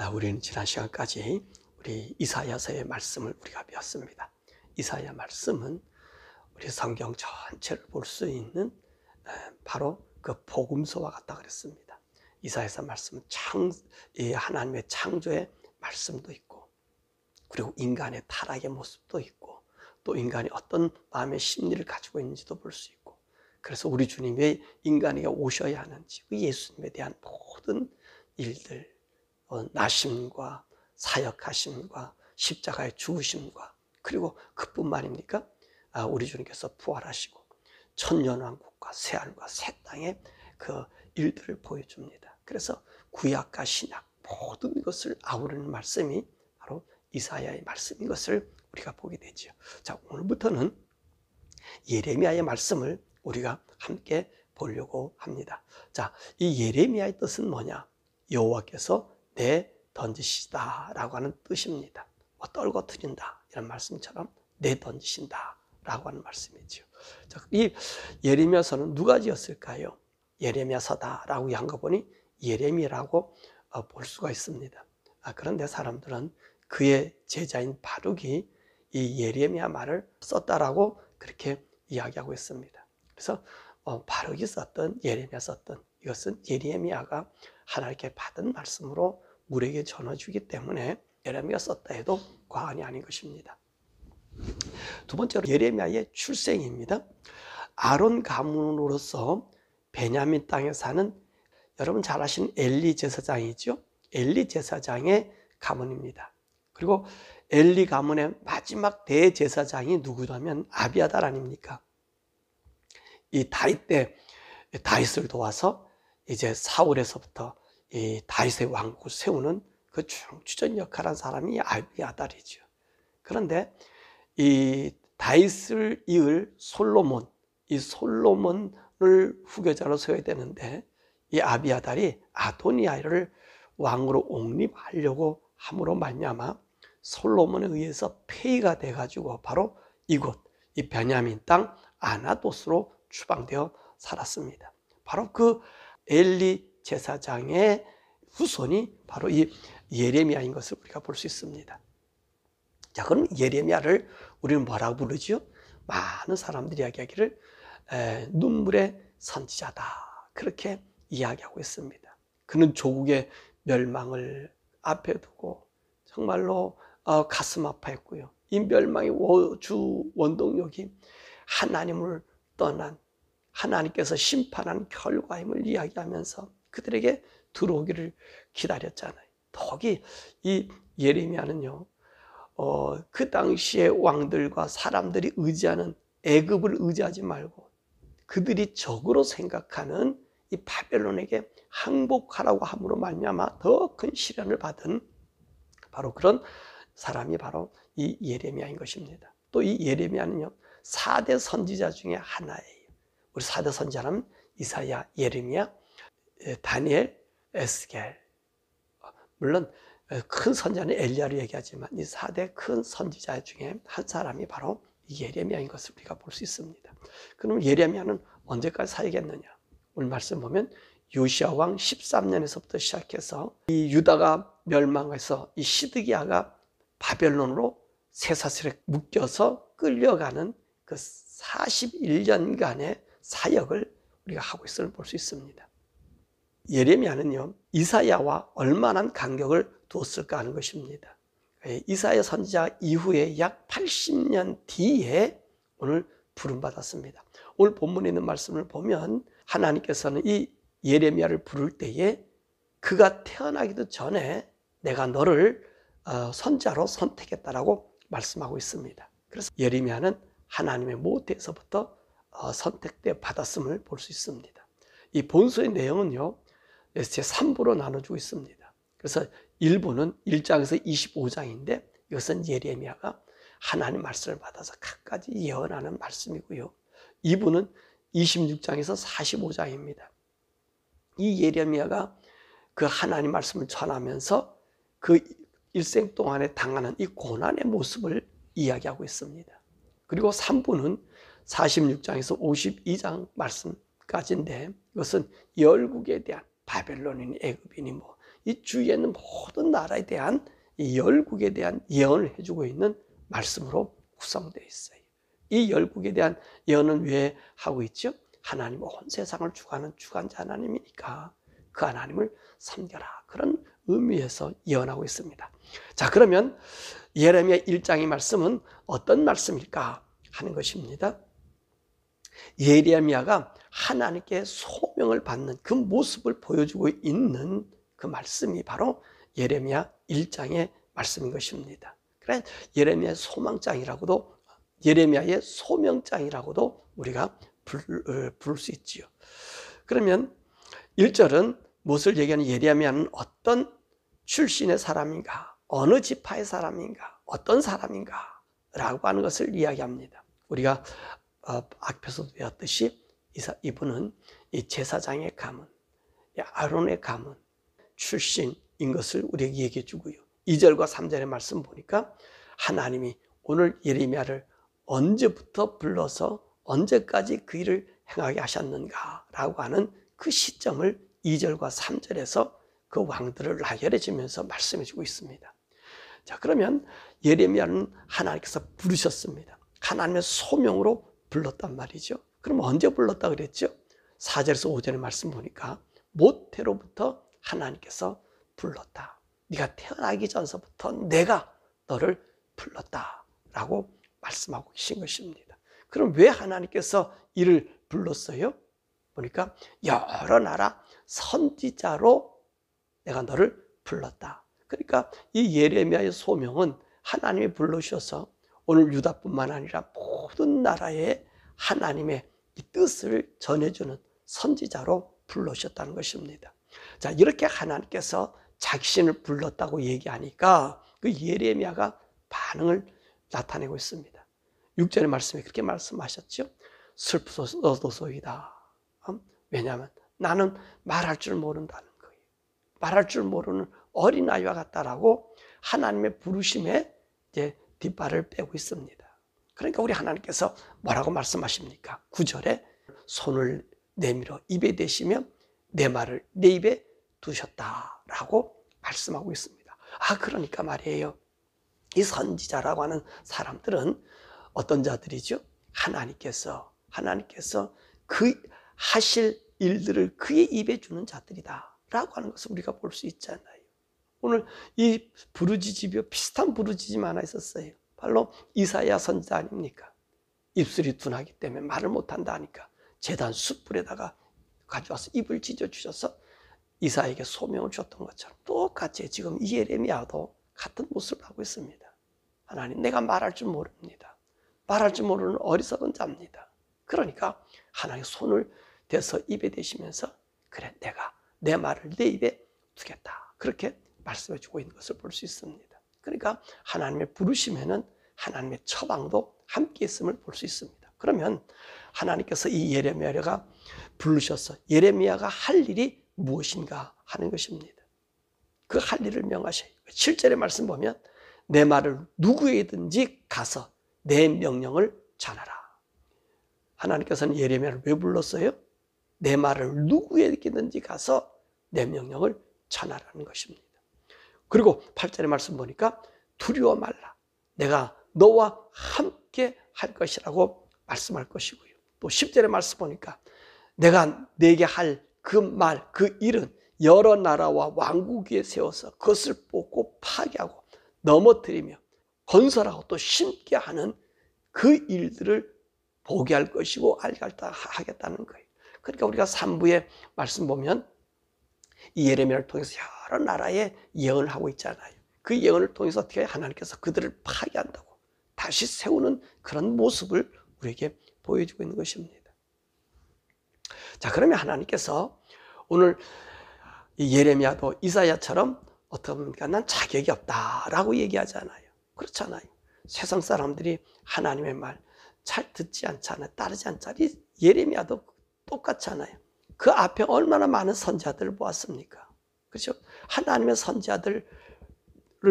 우리는 지난 시간까지 우리 이사야서의 말씀을 우리가 배웠습니다. 이사야 말씀은 우리 성경 전체를 볼 수 있는 바로 그 복음서와 같다 그랬습니다. 이사야서 말씀은 하나님의 창조의 말씀도 있고, 그리고 인간의 타락의 모습도 있고, 또 인간이 어떤 마음의 심리를 가지고 있는지도 볼 수 있고, 그래서 우리 주님이 왜 인간에게 오셔야 하는지, 그 예수님에 대한 모든 일들, 나심과 사역하심과 십자가의 죽으심과, 그리고 그뿐만입니까? 우리 주님께서 부활하시고 천년왕국과 새하늘과 새 땅의 그 일들을 보여줍니다. 그래서 구약과 신약 모든 것을 아우르는 말씀이 바로 이사야의 말씀인 것을 우리가 보게 되죠. 자, 오늘부터는 예레미야의 말씀을 우리가 함께 보려고 합니다. 자, 이 예레미야의 뜻은 뭐냐? 여호와께서 내 던지시다 라고 하는 뜻입니다. 떨궈뜨린다 이런 말씀처럼 내 던지신다 라고 하는 말씀이죠. 자, 이 예레미야서는 누가 지었을까요? 예레미야서다 라고 한 거 보니 예레미야라고 볼 수가 있습니다. 그런데 사람들은 그의 제자인 바룩이 이 예레미야 말을 썼다라고 그렇게 이야기하고 있습니다. 그래서 바룩이 썼던, 예레미야 썼던, 이것은 예레미야가 하나님께 받은 말씀으로 우리에게 전해주기 때문에 예레미야가 썼다 해도 과언이 아닌 것입니다. 두 번째로 예레미야의 출생입니다. 아론 가문으로서 베냐민 땅에 사는, 여러분 잘 아시는 엘리 제사장이죠. 엘리 제사장의 가문입니다. 그리고 엘리 가문의 마지막 대제사장이 누구냐면 아비아달 아닙니까? 이 다윗 때 다윗을 도와서 이제 사울에서부터 이 다윗의 왕국을 세우는 그 주전 역할을 한 사람이 아비아달이죠. 그런데 이 다윗을 이을 솔로몬, 이 솔로몬을 후계자로 세워야 되는데 이 아비아달이 아도니아를 왕으로 옹립하려고 함으로 말미암아 솔로몬에 의해서 폐위가 돼가지고 바로 이곳 이 베냐민 땅 아나돗으로 추방되어 살았습니다. 바로 그 엘리 제사장의 후손이 바로 이 예레미야인 것을 우리가 볼 수 있습니다. 자, 그럼 예레미야를 우리는 뭐라고 부르죠? 많은 사람들이 이야기하기를 눈물의 선지자다 그렇게 이야기하고 있습니다. 그는 조국의 멸망을 앞에 두고 정말로 가슴 아파했고요. 이 멸망의 주 원동력이 하나님을 떠난, 하나님께서 심판한 결과임을 이야기하면서 그들에게 들어오기를 기다렸잖아요. 더욱이 이 예레미야는요, 그 당시의 왕들과 사람들이 의지하는 애굽을 의지하지 말고 그들이 적으로 생각하는 이 바벨론에게 항복하라고 함으로 말미암아 더 큰 시련을 받은 바로 그런 사람이 바로 이 예레미야인 것입니다. 또 이 예레미야는요, 4대 선지자 중에 하나예요. 우리 4대 선지자는 이사야, 예레미야, 다니엘, 에스겔. 물론 큰 선지자는 엘리야를 얘기하지만 이 4대 큰 선지자 중에 한 사람이 바로 예레미야인 것을 우리가 볼 수 있습니다. 그럼 예레미야는 언제까지 살겠느냐? 오늘 말씀 보면 요시야 왕 13년에서부터 시작해서 이 유다가 멸망해서 이 시드기야가 바벨론으로 쇠사슬에 묶여서 끌려가는 그 41년간의 사역을 우리가 하고 있음을 볼 수 있습니다. 예레미야는요, 이사야와 얼마나 간격을 두었을까 하는 것입니다. 이사야 선지자 이후에 약 80년 뒤에 오늘 부름받았습니다. 오늘 본문에 있는 말씀을 보면 하나님께서는 이 예레미야를 부를 때에 그가 태어나기도 전에 내가 너를 선지자로 선택했다라고 말씀하고 있습니다. 그래서 예레미야는 하나님의 모태에서부터 선택되어 받았음을 볼 수 있습니다. 이 본서의 내용은요, 제 3부로 나눠주고 있습니다. 그래서 1부는 1장에서 25장인데 이것은 예레미야가 하나님 말씀을 받아서 각가지 예언하는 말씀이고요. 2부는 26장에서 45장입니다. 이 예레미야가 그 하나님 말씀을 전하면서 그 일생 동안에 당하는 이 고난의 모습을 이야기하고 있습니다. 그리고 3부는 46장에서 52장 말씀까지인데 이것은 열국에 대한 바벨론이니 애굽이니 이 주위에 있는 모든 나라에 대한 이 열국에 대한 예언을 해주고 있는 말씀으로 구성되어 있어요. 이 열국에 대한 예언은 왜 하고 있죠? 하나님 온 세상을 주관하는 주관자 하나님이니까 그 하나님을 섬겨라, 그런 의미에서 예언하고 있습니다. 자, 그러면 예레미야 1장의 말씀은 어떤 말씀일까 하는 것입니다. 예레미야가 하나님께 소명을 받는 그 모습을 보여주고 있는 그 말씀이 바로 예레미야 1장의 말씀인 것입니다. 그래, 예레미야의 소망장이라고도, 예레미야의 소명장이라고도 우리가 부를 수 있지요. 그러면 1절은 무엇을 얘기하는, 예레미야는 어떤 출신의 사람인가, 어느 지파의 사람인가, 어떤 사람인가 라고 하는 것을 이야기합니다. 우리가 앞에서도 배웠듯이 이분은 이 제사장의 가문, 아론의 가문 출신인 것을 우리에게 얘기해 주고요. 2절과 3절의 말씀 보니까 하나님이 오늘 예레미야를 언제부터 불러서 언제까지 그 일을 행하게 하셨는가라고 하는 그 시점을 2절과 3절에서 그 왕들을 나열해 주면서 말씀해 주고 있습니다. 자, 그러면 예레미야는 하나님께서 부르셨습니다. 하나님의 소명으로 불렀단 말이죠. 그럼 언제 불렀다 그랬죠? 4절에서 5절의 말씀 보니까 모태로부터 하나님께서 불렀다. 네가 태어나기 전서부터 내가 너를 불렀다라고 말씀하고 계신 것입니다. 그럼 왜 하나님께서 이를 불렀어요? 보니까 여러 나라 선지자로 내가 너를 불렀다. 그러니까 이 예레미야의 소명은 하나님이 불러주셔서 오늘 유다뿐만 아니라 모든 나라에 하나님의 이 뜻을 전해주는 선지자로 불러주셨다는 것입니다. 자, 이렇게 하나님께서 자신을 불렀다고 얘기하니까 그 예레미야가 반응을 나타내고 있습니다. 6절의 말씀에 그렇게 말씀하셨죠. 슬프소이다. 왜냐하면 나는 말할 줄 모른다는 거예요. 말할 줄 모르는 어린아이와 같다라고 하나님의 부르심에 이제 뒷발을 빼고 있습니다. 그러니까 우리 하나님께서 뭐라고 말씀하십니까? 9절에 손을 내밀어 입에 대시며 내 말을 내 입에 두셨다라고 말씀하고 있습니다. 그러니까 말이에요. 이 선지자라고 하는 사람들은 어떤 자들이죠? 하나님께서 그 하실 일들을 그의 입에 주는 자들이다 라고 하는 것을 우리가 볼 수 있잖아요. 오늘 이 부르짖으며 비슷한 부르짖음 하나 있었어요. 바로 이사야 선지자 아닙니까? 입술이 둔하기 때문에 말을 못한다 하니까 제단 숯불에다가 가져와서 입을 찢어주셔서 이사야에게 소명을 주었던 것처럼 똑같이 지금 이 예레미야도 같은 모습을 하고 있습니다. 하나님, 내가 말할 줄 모릅니다. 말할 줄 모르는 어리석은 자입니다. 그러니까 하나님 손을 대서 입에 대시면서 그래, 내가 내 말을 내 입에 두겠다. 그렇게 말씀해 주고 있는 것을 볼 수 있습니다. 그러니까 하나님의 부르심에는 하나님의 처방도 함께 있음을 볼 수 있습니다. 그러면 하나님께서 이 예레미야가 부르셔서 예레미야가 할 일이 무엇인가 하는 것입니다. 그 할 일을 명하셔요. 7절의 말씀 보면 내 말을 누구에든지 가서 내 명령을 전하라. 하나님께서는 예레미야를 왜 불렀어요? 내 말을 누구에게든지 가서 내 명령을 전하라는 것입니다. 그리고 8절의 말씀 보니까 두려워 말라. 내가 너와 함께 할 것이라고 말씀할 것이고요. 또 10절의 말씀 보니까 내가 내게 할 그 말, 그 일은 여러 나라와 왕국 위에 세워서 그것을 뽑고 파괴하고 넘어뜨리며 건설하고 또 심게 하는 그 일들을 보게 할 것이고 알게 하겠다는 거예요. 그러니까 우리가 3부의 말씀 보면 이 예레미야를 통해서 여러 나라에 예언을 하고 있잖아요. 그 예언을 통해서 어떻게 하나님께서 그들을 파괴한다고 다시 세우는 그런 모습을 우리에게 보여주고 있는 것입니다. 자, 그러면 하나님께서 오늘 이 예레미야도 이사야처럼 어떻게 보니까 난 자격이 없다라고 얘기하잖아요. 그렇잖아요. 세상 사람들이 하나님의 말 잘 듣지 않잖아요. 따르지 않잖아요. 예레미야도 똑같잖아요. 그 앞에 얼마나 많은 선지자들을 보았습니까? 그렇죠? 하나님의 선지자들을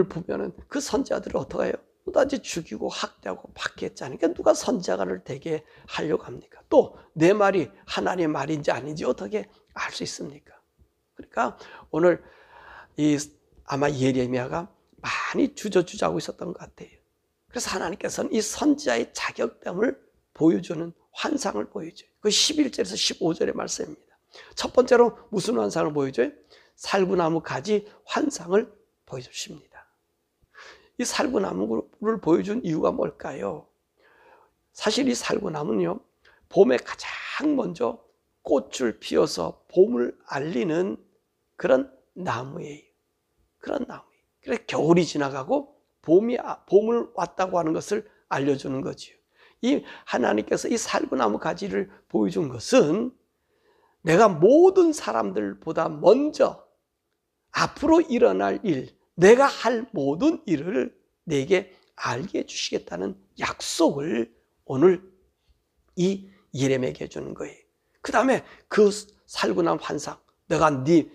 보면은 그 선지자들을 어떻게 해요? 또다시 죽이고 학대하고 박해했잖아요. 그러니까 누가 선지자를 되게 하려고 합니까? 또 내 말이 하나님의 말인지 아닌지 어떻게 알 수 있습니까? 그러니까 오늘 아마 예레미야가 많이 주저주저하고 있었던 것 같아요. 그래서 하나님께서는 이 선지자의 자격됨을 보여주는 환상을 보여줘요. 그 11절에서 15절의 말씀입니다. 첫 번째로 무슨 환상을 보여줘요? 살구나무 가지 환상을 보여주십니다. 이 살구나무를 보여준 이유가 뭘까요? 사실 이 살구나무는요, 봄에 가장 먼저 꽃을 피워서 봄을 알리는 그런 나무예요. 그런 나무예요. 그래서 겨울이 지나가고 봄을 왔다고 하는 것을 알려주는 거지요. 이 하나님께서 이 살구나무 가지를 보여준 것은 내가 모든 사람들보다 먼저 앞으로 일어날 일, 내가 할 모든 일을 내게 알게 해주시겠다는 약속을 오늘 이 예레미야에게 해주는 거예요. 그 다음에 그 살구나무 환상, 내가 네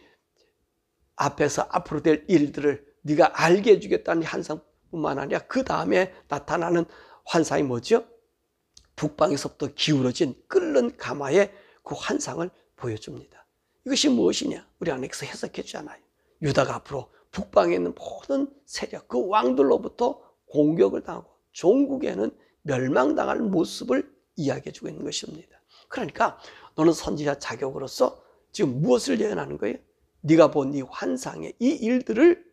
앞에서 앞으로 될 일들을 네가 알게 해주겠다는 환상뿐만 아니라 그 다음에 나타나는 환상이 뭐죠? 북방에서부터 기울어진 끓는 가마의 그 환상을 보여줍니다. 이것이 무엇이냐? 우리 안에서 해석해 주잖아요. 유다가 앞으로 북방에 있는 모든 세력, 그 왕들로부터 공격을 당하고 종국에는 멸망당할 모습을 이야기해 주고 있는 것입니다. 그러니까 너는 선지자 자격으로서 지금 무엇을 예언하는 거예요? 네가 본 이 환상의 이 일들을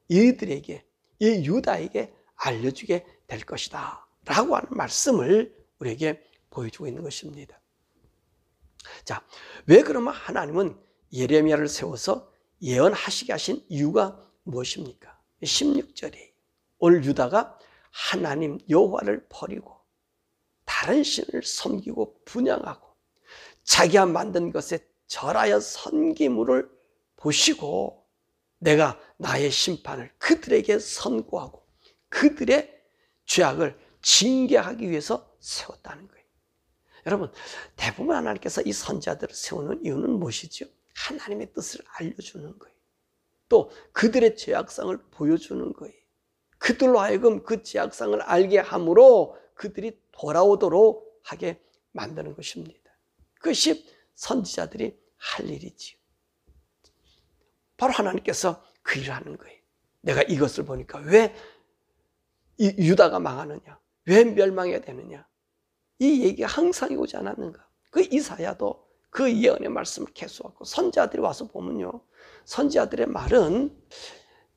이들에게, 이 유다에게 알려주게 될 것이다 라고 하는 말씀을 우리에게 보여주고 있는 것입니다. 자, 왜 그러면 하나님은 예레미야를 세워서 예언하시게 하신 이유가 무엇입니까? 16절에 오늘 유다가 하나님 여호와를 버리고 다른 신을 섬기고 분향하고 자기가 만든 것에 절하여 섬김을 보시고 내가 나의 심판을 그들에게 선고하고 그들의 죄악을 징계하기 위해서 세웠다는 거예요. 여러분, 대부분 하나님께서 이 선지자들을 세우는 이유는 무엇이죠? 하나님의 뜻을 알려주는 거예요. 또 그들의 죄악성을 보여주는 거예요. 그들로 하여금 그 죄악성을 알게 함으로 그들이 돌아오도록 하게 만드는 것입니다. 그것이 선지자들이 할 일이지요. 바로 하나님께서 그 일을 하는 거예요. 내가 이것을 보니까 왜 이 유다가 망하느냐? 왜 멸망해야 되느냐? 이 얘기가 항상 오지 않았는가? 그 이사야도 그 예언의 말씀을 계속하고 선지자들이 와서 보면요, 선지자들의 말은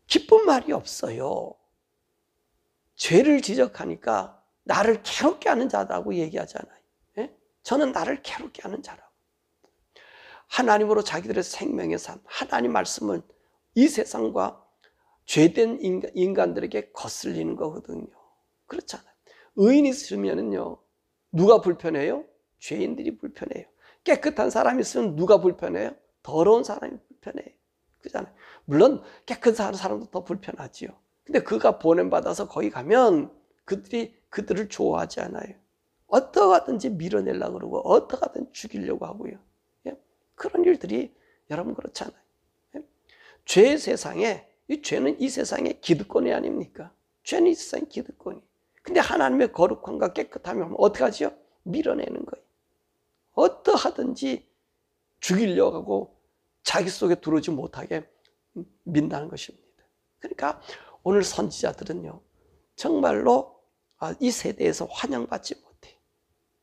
기쁜 말이 없어요. 죄를 지적하니까 나를 괴롭게 하는 자라고 얘기하잖아요. 예? 저는 나를 괴롭게 하는 자라고. 하나님으로 자기들의 생명의 삶, 하나님 말씀은 이 세상과 죄된 인간들에게 거슬리는 거거든요. 그렇잖아요. 의인이 있으면요, 누가 불편해요? 죄인들이 불편해요. 깨끗한 사람이 있으면 누가 불편해요? 더러운 사람이 불편해요. 그렇잖아요. 물론 깨끗한 사람도 더 불편하지요. 근데 그가 보냄받아서 거기 가면 그들을 좋아하지 않아요. 어떠하든지 밀어내려고 그러고 어떠하든 죽이려고 하고요. 예? 그런 일들이 여러분 그렇잖아요. 예? 죄의 세상에, 이 죄는 이 세상의 기득권이 아닙니까? 죄는 이 세상의 기득권이. 근데 하나님의 거룩함과 깨끗함이 어떻게 하죠? 밀어내는 거예요. 어떠하든지 죽이려고 하고 자기 속에 들어오지 못하게 민다는 것입니다. 그러니까 오늘 선지자들은요, 정말로 이 세대에서 환영받지 못해.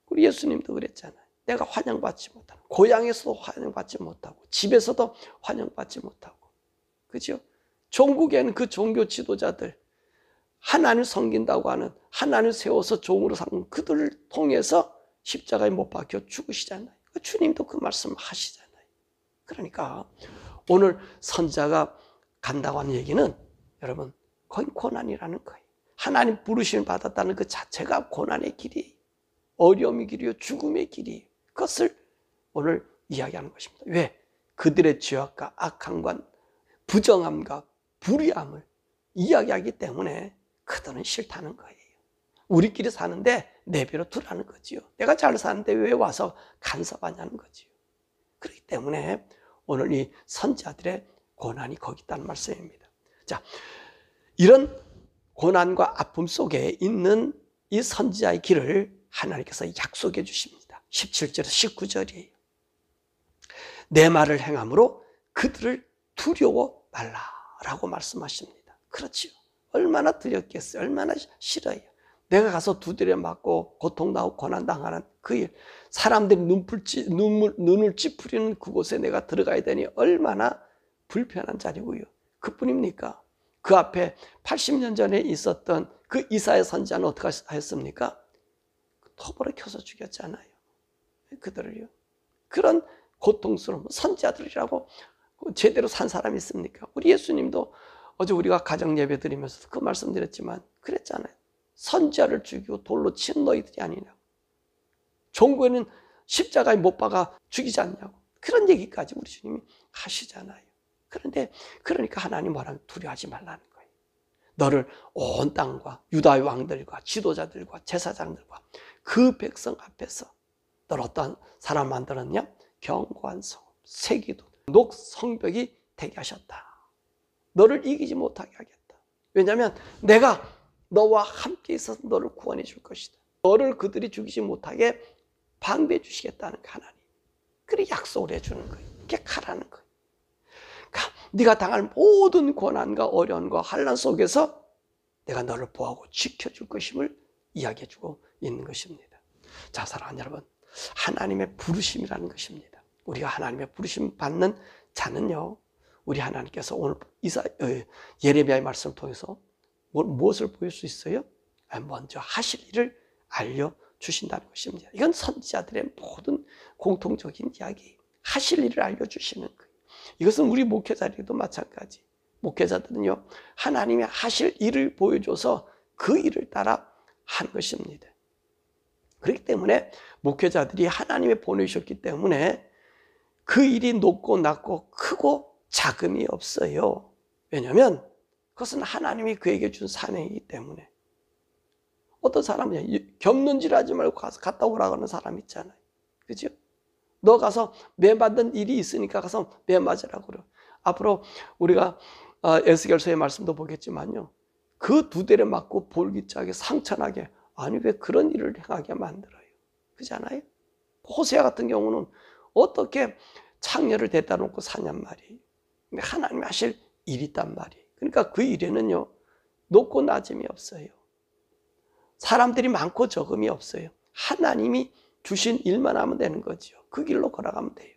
우리 예수님도 그랬잖아요. 내가 환영받지 못하고, 고향에서도 환영받지 못하고, 집에서도 환영받지 못하고, 그죠? 종국에는 그 종교 지도자들, 하나님을 섬긴다고 하는, 하나님을 세워서 종으로 삼는 그들을 통해서 십자가에 못 박혀 죽으시잖아요. 주님도 그 말씀을 하시잖아요. 그러니까 오늘 선지자가 간다고 하는 얘기는 여러분, 거의 고난이라는 거예요. 하나님 부르심을 받았다는 그 자체가 고난의 길이에요. 어려움의 길이요, 죽음의 길이에요. 그것을 오늘 이야기하는 것입니다. 왜? 그들의 죄악과 악함과 부정함과 불의함을 이야기하기 때문에 그들은 싫다는 거예요. 우리끼리 사는데 내버려 두라는 거지요. 내가 잘 사는데 왜 와서 간섭하냐는 거지요. 그렇기 때문에 오늘 이 선지자들의 고난이 거기 있다는 말씀입니다. 자, 이런 고난과 아픔 속에 있는 이 선지자의 길을 하나님께서 약속해 주십니다. 17절에서 19절이에요. 내 말을 행함으로 그들을 두려워 말라 라고 말씀하십니다. 그렇지요. 얼마나 두렵겠어요. 얼마나 싫어요. 내가 가서 두드려 맞고 고통당하고 고난당하는 그 일, 사람들이 눈을 찌푸리는 그곳에 내가 들어가야 되니 얼마나 불편한 자리고요. 그뿐입니까? 그 앞에 80년 전에 있었던 그 이사야 선지자는 어떻게 하였습니까? 톱으로 켜서 죽였잖아요. 그들을요. 그런 고통스러운 선지자들이라고 제대로 산 사람이 있습니까? 우리 예수님도 어제 우리가 가정 예배 드리면서 그 말씀 드렸지만 그랬잖아요. 선지자를 죽이고 돌로 친 너희들이 아니냐고. 종교에는 십자가에 못 박아 죽이지 않냐고. 그런 얘기까지 우리 주님이 하시잖아요. 그러니까 하나님 뭐라면 두려워하지 말라는 거예요. 너를 온 땅과 유다의 왕들과 지도자들과 제사장들과 그 백성 앞에서 너를 어떠한 사람 만들었냐? 견고한 성, 세기도, 녹 성벽이 되게 하셨다. 너를 이기지 못하게 하겠다. 왜냐하면 내가 너와 함께 있어서 너를 구원해 줄 것이다. 너를 그들이 죽이지 못하게 방비해 주시겠다는 하나님. 그래 약속을 해주는 거예요. 그게 가라는 거예요. 그러니까 네가 당할 모든 고난과 어려움과 환난 속에서 내가 너를 보호하고 지켜줄 것임을 이야기해 주고 있는 것입니다. 자, 사랑하는 여러분, 하나님의 부르심이라는 것입니다. 우리가 하나님의 부르심 받는 자는요, 우리 하나님께서 오늘 예레미야의 말씀을 통해서 무엇을 보일 수 있어요? 먼저 하실 일을 알려주신다는 것입니다. 이건 선지자들의 모든 공통적인 이야기, 하실 일을 알려주시는 거예요. 이것은 우리 목회자들도 마찬가지. 목회자들은요, 하나님의 하실 일을 보여줘서 그 일을 따라 하는 것입니다. 그렇기 때문에 목회자들이 하나님이 보내주셨기 때문에 그 일이 높고 낮고 크고 작음이 없어요. 왜냐하면 그것은 하나님이 그에게 준 사명이기 때문에. 어떤 사람은 겹눈질 하지 말고 가서 갔다 오라고 하는 사람 있잖아요. 그죠? 너 가서 매 받는 일이 있으니까 가서 매 맞으라고 그래. 앞으로 우리가 에스겔서의 말씀도 보겠지만요. 그 두 대를 맞고 볼기차게 상처나게, 아니 왜 그런 일을 행하게 만들어요? 그렇잖아요? 호세아 같은 경우는 어떻게 창녀를 데려다 놓고 사냔 말이에요. 근데 하나님이 하실 일이 있단 말이에요. 그러니까 그 일에는요, 높고 낮음이 없어요. 사람들이 많고 적음이 없어요. 하나님이 주신 일만 하면 되는 거죠. 그 길로 걸어가면 돼요.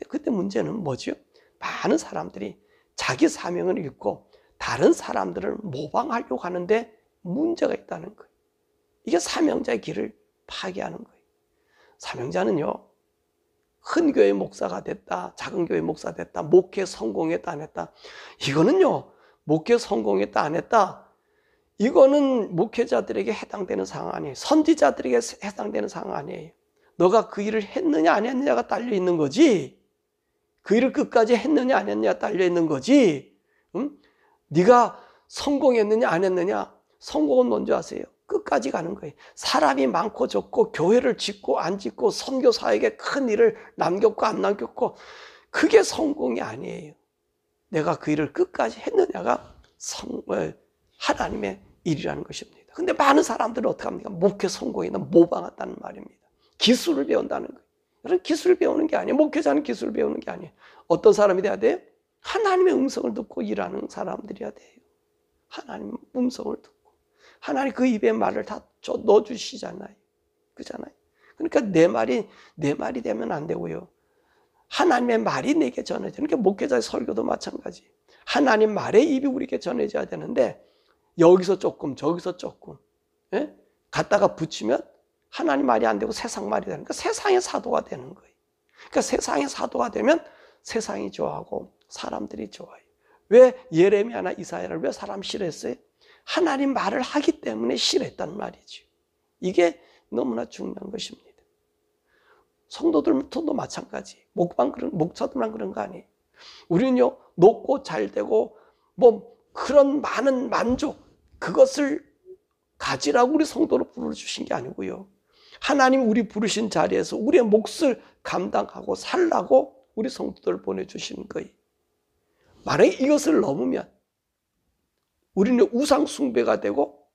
그때 문제는 뭐죠? 많은 사람들이 자기 사명을 잃고 다른 사람들을 모방하려고 하는데 문제가 있다는 거예요. 이게 사명자의 길을 파괴하는 거예요. 사명자는요, 큰 교회 목사가 됐다, 작은 교회 목사 됐다, 목회 성공했다 안 했다, 이거는요, 목회 성공했다 안 했다, 이거는 목회자들에게 해당되는 상황 아니에요. 선지자들에게 해당되는 상황 아니에요. 너가 그 일을 했느냐 안 했느냐가 딸려 있는 거지, 그 일을 끝까지 했느냐 안 했느냐가 딸려 있는 거지. 네가 성공했느냐 안 했느냐, 성공은 뭔지 아세요? 끝까지 가는 거예요. 사람이 많고 적고 교회를 짓고 안 짓고 선교사에게 큰 일을 남겼고 안 남겼고, 그게 성공이 아니에요. 내가 그 일을 끝까지 했느냐가 하나님의 일이라는 것입니다. 근데 많은 사람들은 어떻게 합니까? 목회 성공이나 모방한다는 말입니다. 기술을 배운다는 거예요. 여러분, 기술을 배우는 게 아니에요. 목회자는 기술을 배우는 게 아니에요. 어떤 사람이 돼야 돼요? 하나님의 음성을 듣고 일하는 사람들이어야 돼요. 하나님의 음성을 듣고. 하나님 그 입에 말을 다 넣어주시잖아요. 그잖아요. 그러니까 내 말이 되면 안 되고요. 하나님의 말이 내게 전해져. 그러니까 목회자의 설교도 마찬가지. 하나님 말의 입이 우리에게 전해져야 되는데, 여기서 조금 저기서 조금 갖다가 붙이면 하나님 말이 안 되고 세상 말이 되는 거예요. 세상의 사도가 되는 거예요. 그러니까 세상의 사도가 되면 세상이 좋아하고 사람들이 좋아해요. 왜 예레미야나 이사야를 왜 사람 싫어했어요? 하나님 말을 하기 때문에 싫어했단 말이죠. 이게 너무나 중요한 것입니다. 성도들도 마찬가지. 목사들만 그런 거 아니에요. 우리는요, 높고 잘 되고 그런 많은 만족, 그것을 가지라고 우리 성도를 부르주신 게 아니고요. 하나님 우리 부르신 자리에서 우리의 몫을 감당하고 살라고 우리 성도들을 보내주시는 거예요. 만약에 이것을 넘으면 우리는 우상 숭배가 되고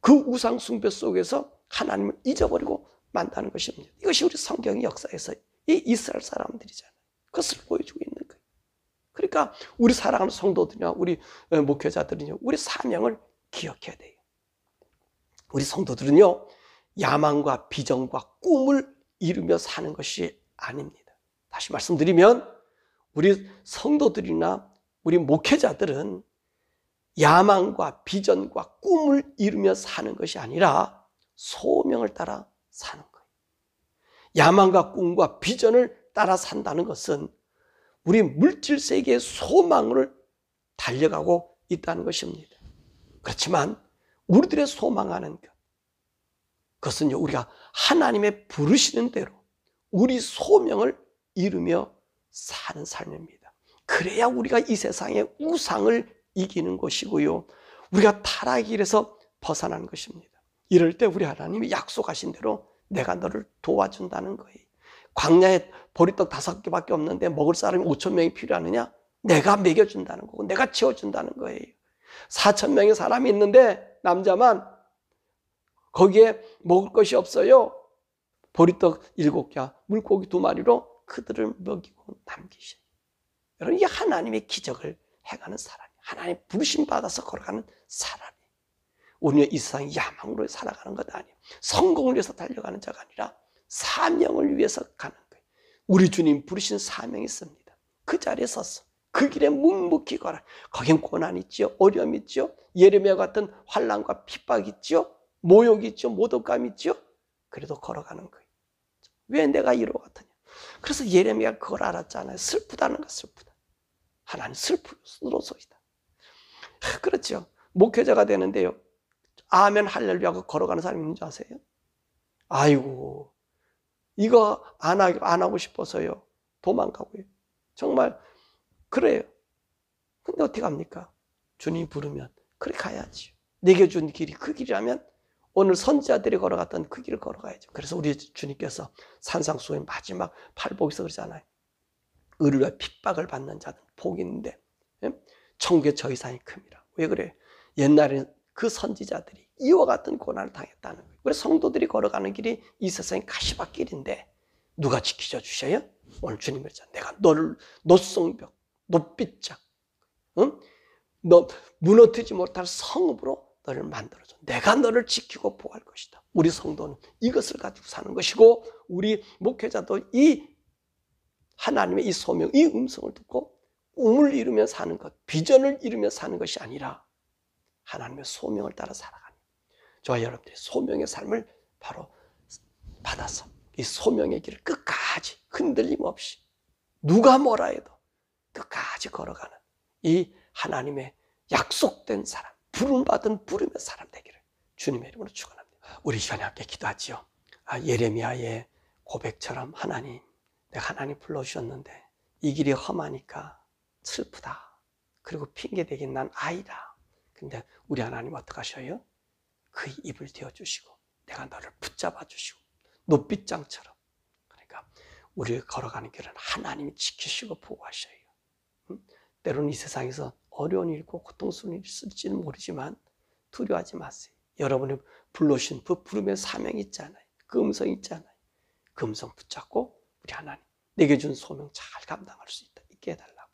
그 우상 숭배 속에서 하나님을 잊어버리고 만다는 것입니다. 이것이 우리 성경의 역사에서 이 이스라엘 사람들이잖아요. 그것을 보여주고 있는 거예요. 그러니까 우리 사랑하는 성도들이나 우리 목회자들은요, 우리 사명을 기억해야 돼요. 우리 성도들은요, 야망과 비전과 꿈을 이루며 사는 것이 아닙니다. 다시 말씀드리면 우리 성도들이나 우리 목회자들은 야망과 비전과 꿈을 이루며 사는 것이 아니라 소명을 따라 사는 거예요. 야망과 꿈과 비전을 따라 산다는 것은 우리 물질 세계의 소망을 달려가고 있다는 것입니다. 그렇지만 우리들의 소망하는 것, 그것은요, 우리가 하나님의 부르시는 대로 우리 소명을 이루며 사는 삶입니다. 그래야 우리가 이 세상의 우상을 이기는 것이고요, 우리가 타락의 길에서 벗어나는 것입니다. 이럴 때 우리 하나님이 약속하신 대로 내가 너를 도와준다는 거예요. 광야에 보리떡 5개밖에 없는데 먹을 사람이 5,000명이 필요하느냐? 내가 먹여준다는 거고 내가 채워준다는 거예요. 4,000명의 사람이 있는데 남자만 거기에 먹을 것이 없어요. 보리떡 7개, 물고기 2마리로 그들을 먹이고 남기셔요. 여러분, 이게 하나님의 기적을 행하는 사람이에요. 하나님 부르심 받아서 걸어가는 사람이에요. 우리는 이 세상 야망으로 살아가는 것 아니에요. 성공을 위해서 달려가는 자가 아니라 사명을 위해서 가는 거예요. 우리 주님 부르신 사명이 있습니다. 그 자리에 서서 그 길에 묵묵히 걸어. 거긴 고난 있죠, 어려움 있죠, 예레미야 같은 환난과 핍박 있죠, 모욕 있죠, 모독감 있죠. 그래도 걸어가는 거예요. 왜 내가 이러고 같으냐? 그래서 예레미야가 그걸 알았잖아요. 슬프다는 거, 슬프다. 하나님 슬프로소이다. 그렇죠. 목회자가 되는데요, 아멘 할렐루야 하고 걸어가는 사람이 있는 줄 아세요? 아이고, 이거 안 하고 싶어서요, 도망가고요. 정말 그래요. 근데 어떻게 합니까? 주님 부르면 그렇게 가야지. 내게 준 길이 그 길이라면 오늘 선지자들이 걸어갔던 그 길을 걸어가야죠. 그래서 우리 주님께서 산상수훈의 마지막 팔복에서 그러잖아요. 의를 위해 핍박을 받는 자는 복이 있는데 천국의 저 이상이 큽니다. 왜 그래요? 옛날에는 그 선지자들이 이와 같은 고난을 당했다는 거예요. 우리 성도들이 걸어가는 길이 이 세상의 가시밭길인데 누가 지키셔 주셔요? 오늘 주님 그랬잖아요. 내가 너를 노송벽, 노빗장, 너 무너뜨리지 못할 성읍으로 너를 만들어줘. 내가 너를 지키고 보호할 것이다. 우리 성도는 이것을 가지고 사는 것이고, 우리 목회자도 이 하나님의 이 소명, 이 음성을 듣고 꿈을 이루며 사는 것, 비전을 이루며 사는 것이 아니라 하나님의 소명을 따라 살아가는, 저와 여러분들이 소명의 삶을 바로 받아서 이 소명의 길을 끝까지 흔들림 없이 누가 뭐라 해도 끝까지 걸어가는 이 하나님의 약속된 사람, 부름받은 부름의 사람 되기를 주님의 이름으로 축원합니다. 우리 시간에 함께 기도하지요. 예레미야의 고백처럼 하나님, 내가 하나님 불러주셨는데 이 길이 험하니까 슬프다. 그리고 핑계대긴 난 아이다. 근데 우리 하나님 어떻게 하셔요? 그 입을 띄워주시고 내가 너를 붙잡아 주시고 노빗장처럼, 그러니까 우리가 걸어가는 길은 하나님이 지키시고 보호하셔요. 때로는 이 세상에서 어려운 일이고 고통스러운 일이 있을지는 모르지만 두려워하지 마세요. 여러분이 불러주신 그 부름의 사명이 있잖아요. 그 음성이 있잖아요. 그 음성 붙잡고 우리 하나님 내게 준 소명 잘 감당할 수 있게 해달라고.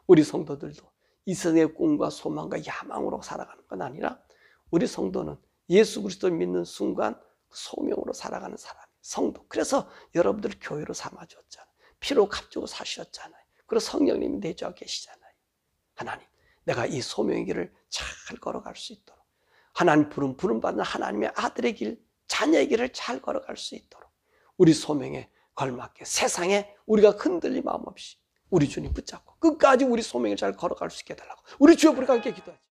우리 성도들도 이 세상의 꿈과 소망과 야망으로 살아가는 건 아니라 우리 성도는 예수 그리스도를 믿는 순간 소명으로 살아가는 사람이에요. 성도. 그래서 여러분들 교회로 삼아주었잖아요. 피로 값주고 사셨잖아요. 그리고 성령님이 내주하고 계시잖아요. 하나님, 내가 이 소명의 길을 잘 걸어갈 수 있도록, 하나님 부름받는 하나님의 아들의 길, 자녀의 길을 잘 걸어갈 수 있도록 우리 소명에 걸맞게 세상에 우리가 흔들림 마음 없이 우리 주님 붙잡고 끝까지 우리 소명을 잘 걸어갈 수 있게 해달라고 우리 주여 부르고 함께 기도하죠.